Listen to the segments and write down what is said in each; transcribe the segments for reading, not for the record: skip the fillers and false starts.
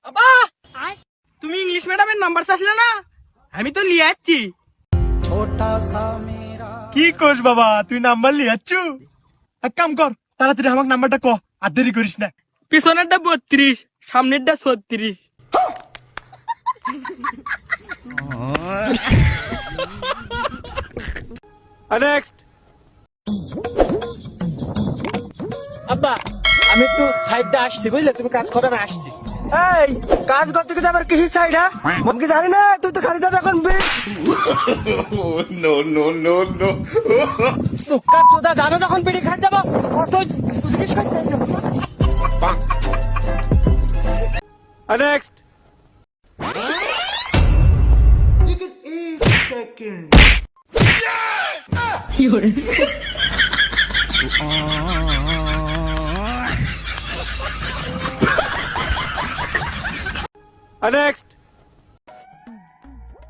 আবা তুমি ইংলিশ ম্যাডামের নাম্বার চাইছিলে না, আমি তো লিয়ে যাচ্ছি। কি কোস বাবা, তুই নাম্বার লিয়াচ্ছ? এক কাম কর, তাড়াতাড়ি আমাকে নাম্বারটা ক, আর দেরি করিস না। পিছনেরটা 32, সামনেরটা 36। নেক্সট। আব্বা আমি একটু সাইডটা আসছি, বুঝলে? তুমি কাজ করো, আমি আসছি। এই কাজ করতে গেলে আবার কিসের সাইড? হ্যাঁ মন কি জানি না, তুই তো খালি যাবে এখন টুকা চোদা জানো যখন বিড়ি খাই যাবো কত জিজ্ঞেস করতে। নেক্সট। নেক্সট।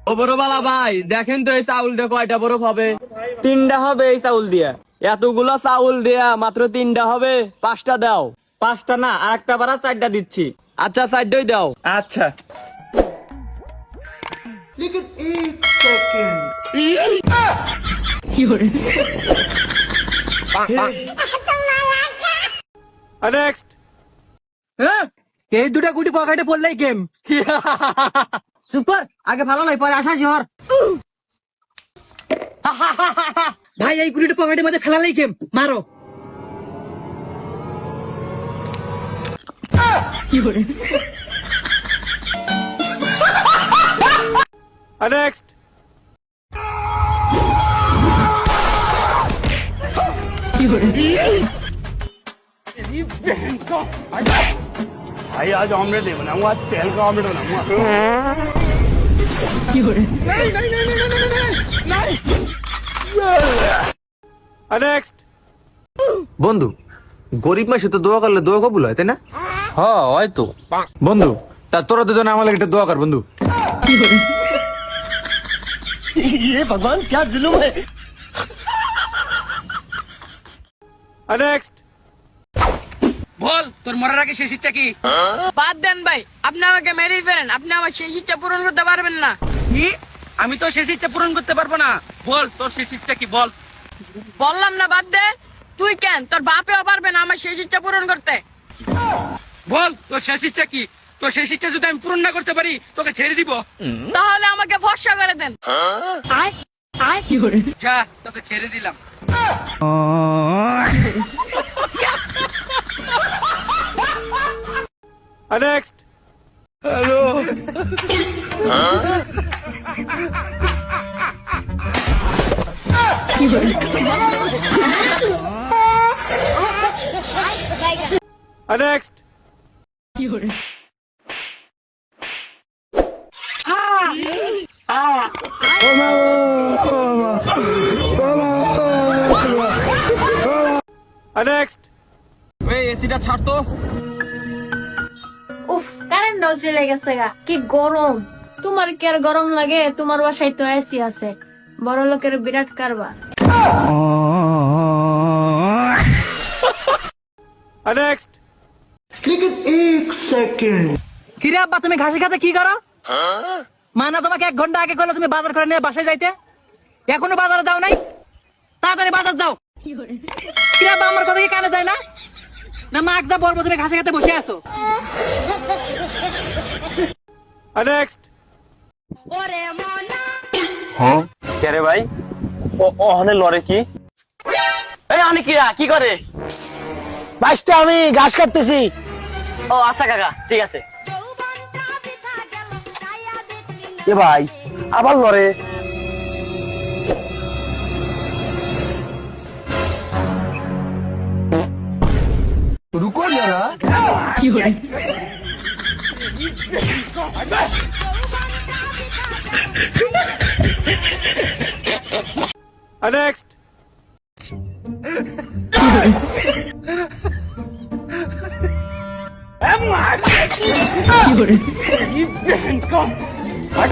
ও বড় বালা ভাই, দেখেন তো এই চাউল দিয়ে কয়টা বরফ হবে? 3টা হবে এই চাউল দিয়া। এতগুলো চাউল দেয়া মাত্র 3টা হবে, 5টা দাও। 5টা না, আর একটা বারা 4টা দিচ্ছি। আচ্ছা 4টাই দাও। আচ্ছা নেক্সট। এই দুটা গুটি পকেটে পড়লেই গেম। চুপ কর, আগে ভালো নয় পরে আসাসি হর। ভাই এই গুটিটা পকেটের মধ্যে ফেলালেই গেম, মারো। নেক্সট। भाई आज ऑमलेट नहीं बनाऊंगा, आज तेल का ऑमलेट बनाऊंगा। নেক্সট। বন্ধু, গরিব মাসে তো দোয়া করলে দোয়া কবুল হয়, তাই না? হ্যাঁ হয়তো। বন্ধু, তা তোরা দুজনে আমার একটা দোয়া কর বন্ধু। ये भगवान क्या जुलुम है। নেক্সট। বল তোর মরার আগে শেষ ইচ্ছা কি? বাদ দেন ভাই, আপনি আমাকে মেরেই ফেলেন, আপনি আমার সেই ইচ্ছা পূরণ করতে পারবেন না। কি? আমি তো শেষ ইচ্ছা পূরণ করতে পারবো না। বল তোর শেষ ইচ্ছা কি, বল। বললাম না বাদ দে। তুই কেন, তোর বাপেও পারবে না আমার সেই ইচ্ছা পূরণ করতে। বল তোর শেষ ইচ্ছা কি? তোর শেষ ইচ্ছা যদি আমি পূরণ না করতে পারি, তোকে ছেড়ে দিব। তাহলে আমাকে ফর্সা করে দেন। যা, তোকে ছেড়ে দিলাম। নেক্সট। নেক্সট। নেক্সট। এই এসিটা ছাড় তো। উফ, কারেন্টও চলে গেছে গা। কি গরম! তোমার কি আর গরম লাগে? তোমার বাসায় তো এসি আছে। বড় লোকের বিরাট কারবার। নেক্সট। কিরে আব্বা, তুমি ঘাসে খাতে কি করো? মানা তোমাকে 1 ঘন্টা আগে করলে তুমি বাজার করে নিয়ে বাসায় যাইতে, এখনো বাজারে যাও নাই? তাড়াতাড়ি বাজার যাও। কিরে আব্বা, আমার কথা কি কানে যায় না? না মাক যা বলবো তুমি ঘাসে খাতে বসে আছো। নেক্সট। কে রে ভাই? ওখানে লড়ে কি? এই অনেকিরা কি করে? বাইশটা আমি ঘাস কাটতেছি। ও আচ্ছা কাকা, ঠিক আছে। এ ভাই আবার লড়ে। রুকো যারা। নেক্সট। हट